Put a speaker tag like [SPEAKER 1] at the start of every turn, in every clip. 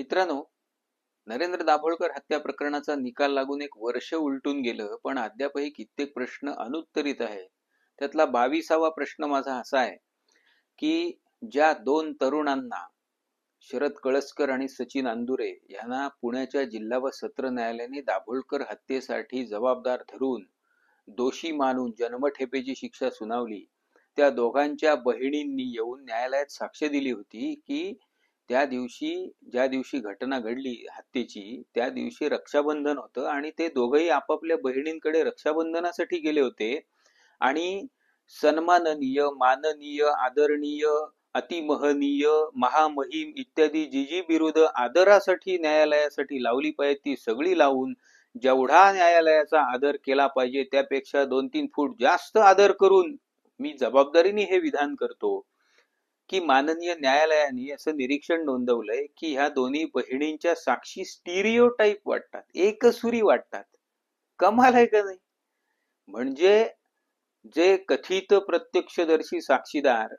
[SPEAKER 1] मित्रांनो, नरेंद्र दाभोळकर हत्या प्रकरणाचा निकाल लागून एक वर्ष उलटून गेलं, पण अद्यापही कित्येक प्रश्न अनुत्तरित आहेत. त्यातला 22वा प्रश्न माझा असा आहे की ज्या दोन तरुणांना शरद कळसकर आणि सचिन अंदुरे यांना पुण्याच्या जिल्हा व सत्र न्यायालयाने दाभोळकर हत्येसाठी जबाबदार धरून दोषी मानून जन्मठेपेची शिक्षा सुनावली, त्या दोघांच्या बहिणींनी येऊन न्यायालयात साक्ष दिली होती की त्या दिवशी ज्या दिवशी घटना घडली हत्येची, त्या दिवशी रक्षाबंधन होतं आणि ते दोघंही आपापल्या बहिणींकडे रक्षाबंधनासाठी गेले होते आणि सन्माननीय, माननीय, आदरणीय, अतिमहनीय, महामहिम इत्यादी जी जी बिरुद आदरासाठी न्यायालयासाठी लावली पाहिजे ती सगळी लावून जेवढा न्यायालयाचा आदर केला पाहिजे त्यापेक्षा 2-3 फूट जास्त आदर करून मी जबाबदारीने हे विधान करतो की माननीय न्यायालयाने असं निरीक्षण नोंदवलंय की ह्या दोन्ही बहिणींच्या साक्षी स्टिरियोटाइप वाटतात, एकसुरी वाटतात. कमाल आहे का नाही? म्हणजे जे कथित प्रत्यक्षदर्शी साक्षीदार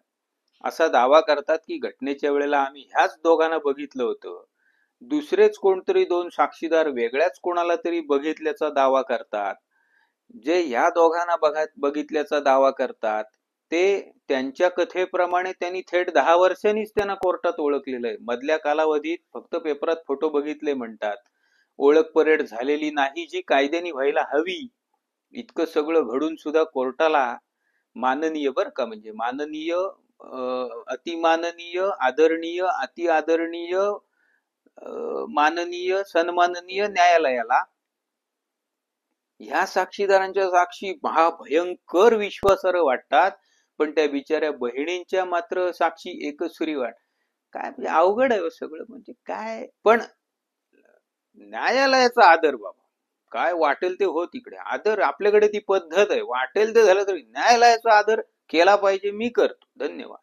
[SPEAKER 1] असा दावा करतात की घटनेच्या वेळेला आम्ही ह्याच दोघांना बघितलं होतं, दुसरेच कोणतरी दोन साक्षीदार वेगळ्याच कोणाला तरी बघितल्याचा दावा करतात. जे ह्या दोघांना बघितल्याचा दावा करतात ते त्यांच्या कथेप्रमाणे त्यांनी थेट 10 वर्षांनीच त्यांना कोर्टात ओळखलेलं आहे. मधल्या कालावधीत फक्त पेपरात फोटो बघितले म्हणतात. ओळख परेड झालेली नाही जी कायद्याने व्हायला हवी. इतकं सगळं घडून सुद्धा कोर्टाला माननीय बर का, म्हणजे माननीय, अतिमाननीय, आदरणीय, अति आदरणीय, माननीय, सन्माननीय न्यायालयाला ह्या साक्षीदारांच्या साक्षी महाभयंकर विश्वासार्ह वाटतात, पण त्या बिचाऱ्या बहिणींच्या मात्र साक्षी एकसुरी काय म्हणजे अवघड आहे सगळं. म्हणजे काय, पण न्यायालयाचा आदर बाबा, काय वाटेल ते हो तिकडे आदर, आपल्याकडे ती पद्धत आहे, वाटेल ते झालं तरी न्यायालयाचा आदर केला पाहिजे. मी करतो. धन्यवाद.